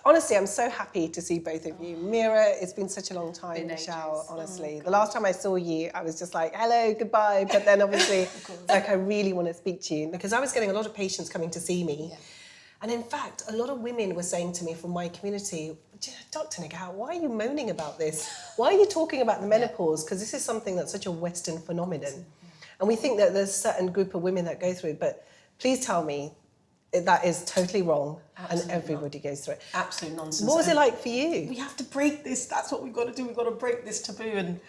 Honestly, I'm so happy to see both of you. Meera, it's been such a long time, Michelle, honestly. The last time I saw you, I was just like, hello, goodbye. But then obviously, it's like, I really want to speak to you. Because I was getting a lot of patients coming to see me. Yeah. And in fact, a lot of women were saying to me from my community, Dr. Nighat, why are you moaning about this? Why are you talking about the menopause? Because this is something that's such a Western phenomenon. And we think that there's a certain group of women that go through it. But please tell me, that is totally wrong. Absolutely, and everybody goes through it. Absolute nonsense. What was it like for you? We have to break this. That's what we've got to do. We've got to break this taboo. And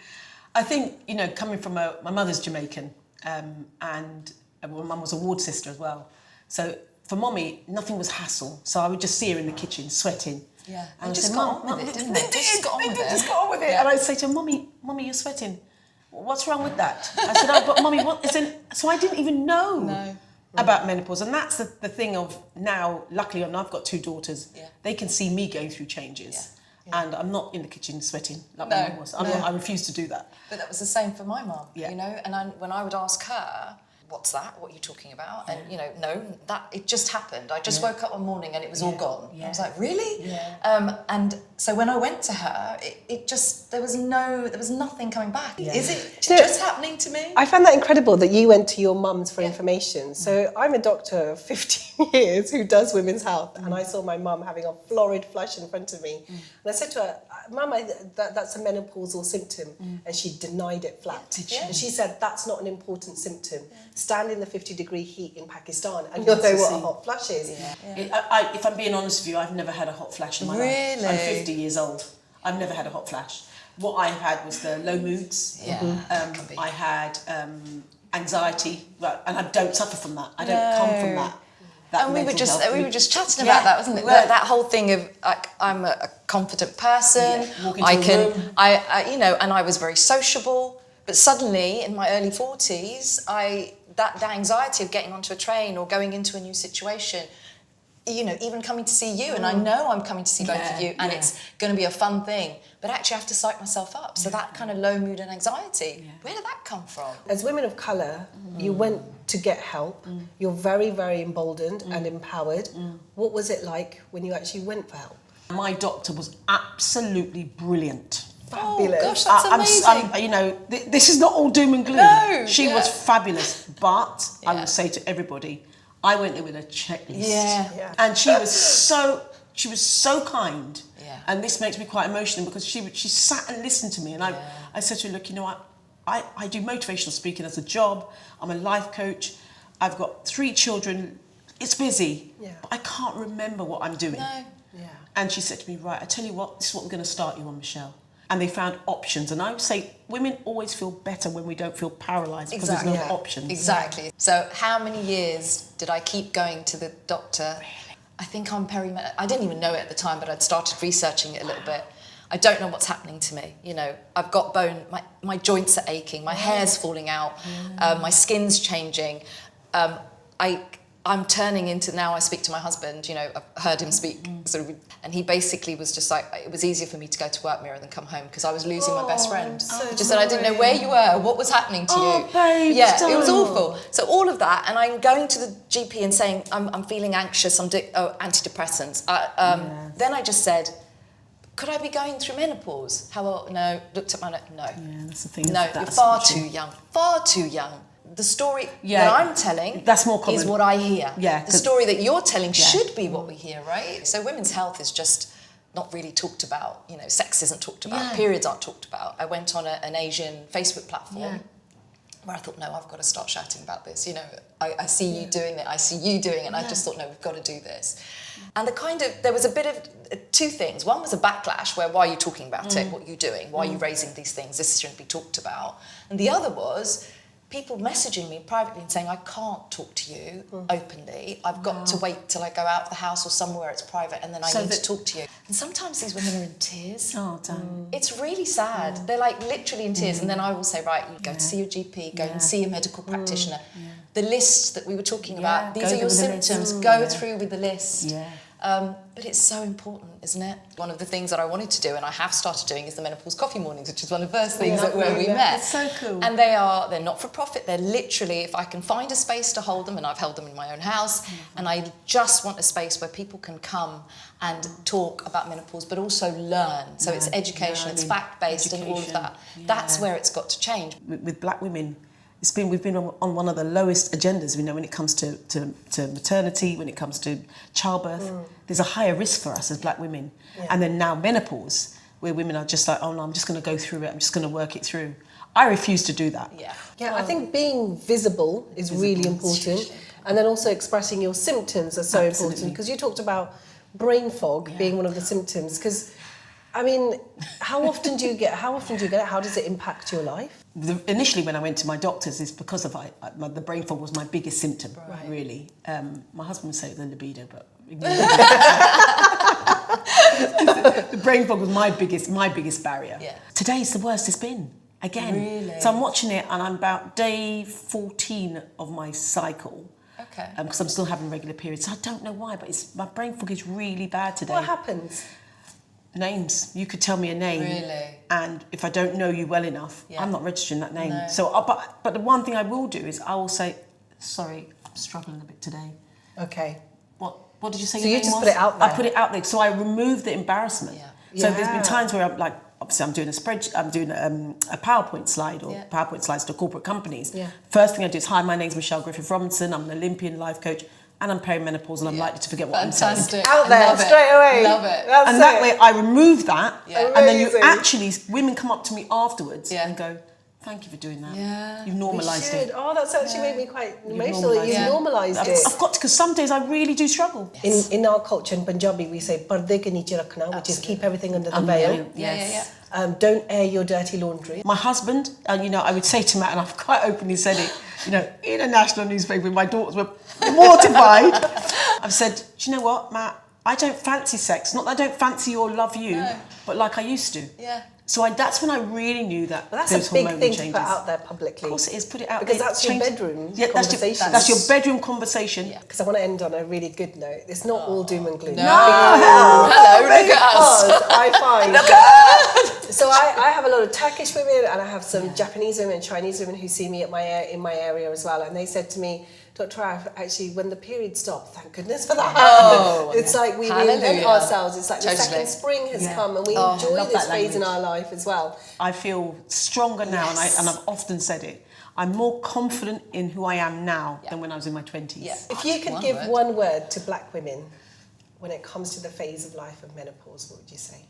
I think, you know, coming from my mother's Jamaican, and my mum was a ward sister as well. So for mommy, nothing was hassle. So I would just see her in the kitchen sweating. Yeah. And they just got on with it, didn't they? They just got on with it. Yeah. And I'd say to her, Mummy, you're sweating. What's wrong with that? I said, oh, but Mummy, what is it? So I didn't even know. About menopause, and that's the thing of now, luckily I've got 2 daughters, they can see me going through changes, and I'm not in the kitchen sweating like my mum was. I refuse to do that. But that was the same for my mum, you know, and when I would ask her, what's that, what are you talking about? And, you know, no, that, it just happened. I just woke up one morning and it was all gone. I was like, really? And so when I went to her, it just, there was nothing coming back. Is it just happening to me? I found that incredible that you went to your mum's for information. So I'm a doctor of 15 years who does women's health, and I saw my mum having a florid flush in front of me. And I said to her, Mum, that's a menopausal symptom. And she denied it flat. And she said, that's not an important symptom. Stand in the 50-degree heat in Pakistan and you'll know what a hot flush is. If I'm being honest with you, I've never had a hot flash in my life. I'm 50 years old. I've never had a hot flash. What I had was the low moods. I had anxiety, and I don't suffer from that. I don't come from that. And we were just chatting about that, wasn't it? That whole thing of like, I'm a confident person. You know, and I was very sociable. But suddenly, in my early 40s, that anxiety of getting onto a train or going into a new situation, you know, even coming to see you, and I know I'm coming to see both of you, and it's going to be a fun thing, but actually I have to psych myself up. So that kind of low mood and anxiety, where did that come from? As women of colour, you went to get help. You're very, very emboldened and empowered. What was it like when you actually went for help? My doctor was absolutely brilliant. Fabulous. Oh gosh, that's amazing. You know, this is not all doom and gloom. No, she was fabulous, but I would say to everybody, I went there with a checklist. And she was so kind. And this makes me quite emotional because she sat and listened to me, and I said to her, look, you know what, I do motivational speaking as a job. I'm a life coach. I've got 3 children. It's busy, but I can't remember what I'm doing. And she said to me, right, I tell you what, this is what we're going to start you on, Michelle. And they found options. And I would say women always feel better when we don't feel paralysed because there's no options. Exactly. So how many years did I keep going to the doctor? Really? I think I'm perimenopause. I didn't even know it at the time, but I'd started researching it a little bit. I don't know what's happening to me. You know, I've got bone, my joints are aching, my hair's falling out, my skin's changing. I'm turning into, now I speak to my husband, you know, I've heard him speak sort of, and he basically was just like, it was easier for me to go to work, Meera, than come home because I was losing my best friend. Just that I didn't know where you were, what was happening to you. Babe, it was awful. So all of that, and I'm going to the GP and saying, I'm feeling anxious, I'm antidepressants. Then I just said, could I be going through menopause? No, looked at my, no. Yeah, that's the thing. No, you're far too young. The story that I'm telling that's more common. Is what I hear. The story that you're telling should be what we hear, right? So women's health is just not really talked about. You know, sex isn't talked about, periods aren't talked about. I went on an Asian Facebook platform where I thought, no, I've got to start shouting about this. You know, I see you doing it, I see you doing it, and I just thought, no, we've got to do this. And there was a bit of 2 things. One was a backlash where, why are you talking about it? What are you doing? Why are you raising these things? This shouldn't be talked about. And the other was people messaging me privately and saying, I can't talk to you openly. I've got to wait till I go out of the house or somewhere it's private, and then I need to talk to you. And sometimes these women are in tears. Oh, damn. It's really sad. They're like literally in tears. And then I will say, right, you go to see your GP, go and see a medical practitioner. The list that we were talking about, these are your symptoms, go through with the list. But it's so important, isn't it? One of the things that I wanted to do, and I have started doing, is the menopause coffee mornings, which is one of the first things where we met. It's so cool. And they're not for profit. They're literally, if I can find a space to hold them, and I've held them in my own house, and I just want a space where people can come and talk about menopause, but also learn. So it's education, it's fact-based, and all of that. Yeah. That's where it's got to change. With black women, we've been on one of the lowest agendas, when it comes to maternity, when it comes to childbirth. There's a higher risk for us as black women. Yeah. And then now menopause, where women are just like, oh no, I'm just going to go through it, I'm just going to work it through. I refuse to do that. Yeah, I think being visible is really important. And then also expressing your symptoms are so important, because you talked about brain fog being one of the symptoms. Because, I mean, how often do you get it? How does it impact your life? Initially, when I went to my doctors, it's because of the brain fog was my biggest symptom, really. My husband would say it was the libido, but the brain fog was my biggest barrier. Yeah. Today's the worst it's been. Again. Really? So I'm watching it, and I'm about day 14 of my cycle. Okay. Because I'm still having regular periods. So I don't know why, but my brain fog is really bad today. What happens? Names. You could tell me a name. Really? And if I don't know you well enough, I'm not registering that name. No. So, but the one thing I will do is I will say, sorry, I'm struggling a bit today. Okay. What did you say? So you just put it out there. I put it out there, so I removed the embarrassment. Yeah. So there's been times where I'm like, obviously I'm doing a spreadsheet, I'm doing a PowerPoint slide or PowerPoint slides to corporate companies. Yeah. First thing I do is, hi, my name's Michelle Griffith-Robinson, I'm an Olympian life coach, and I'm perimenopausal, and I'm likely to forget what I'm saying. Out there, straight away. Love it. That way I remove that, and then women come up to me afterwards and go, thank you for doing that. Yeah. You've normalised it. Oh, that's actually made me quite emotional that you've normalised it. I've got to, because some days I really do struggle. Yes. In our culture, in Punjabi, we say, "Parde ke niche rakhna," which is keep everything under the veil. Yes. Don't air your dirty laundry. My husband, I would say to Matt, and I've quite openly said it, in a national newspaper, my daughters were mortified. I've said, do you know what, Matt? I don't fancy sex. Not that I don't fancy or love you, but like I used to. Yeah. So that's when I really knew that. But that's a big thing to put out there publicly. Of course it is. Put it out because there. That's your bedroom conversation. That's your bedroom conversation. Because I want to end on a really good note. It's not all doom and gloom. No. Hello, look at us. I find. So I have a lot of Turkish women, and I have some Japanese women, Chinese women who see me in my area as well, and they said to me, Dr. Arif, actually, when the period stopped, thank goodness for that. It's like we reinvent ourselves. It's like the second spring has come, and we enjoy this phase in our life as well. I feel stronger now, and I've often said it. I'm more confident in who I am now than when I was in my 20s. Yeah. If you could give one word to black women when it comes to the phase of life of menopause, what would you say?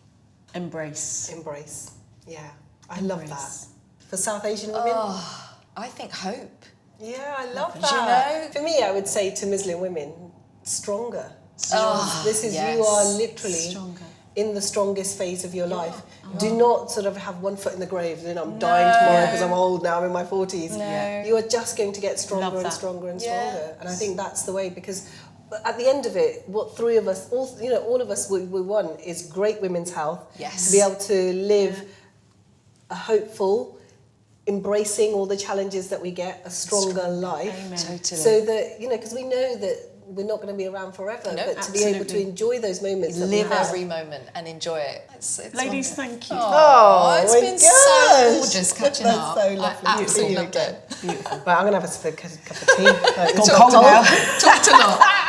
Embrace. Embrace. Yeah, I love that. For South Asian women? I think hope. Yeah, I love that. For me, I would say to Muslim women, stronger. This is, you are literally in the strongest phase of your life. Do not sort of have one foot in the grave, then I'm dying tomorrow because I'm old now, I'm in my 40s. No. You are just going to get stronger and stronger and stronger. And I think that's the way, because at the end of it, what three of us, all of us we want is great women's health. Yes. To be able to live a hopeful, embracing all the challenges that we get, a stronger life. Amen. Totally. So that, because we know that we're not going to be around forever, but to be able to enjoy those moments. Live every moment and enjoy it. It's Ladies, thank you. It's been so gorgeous catching up. That's so lovely. I absolutely loved it. Beautiful. Well, I'm going to have a cup of tea. It's cold now. Talked a lot.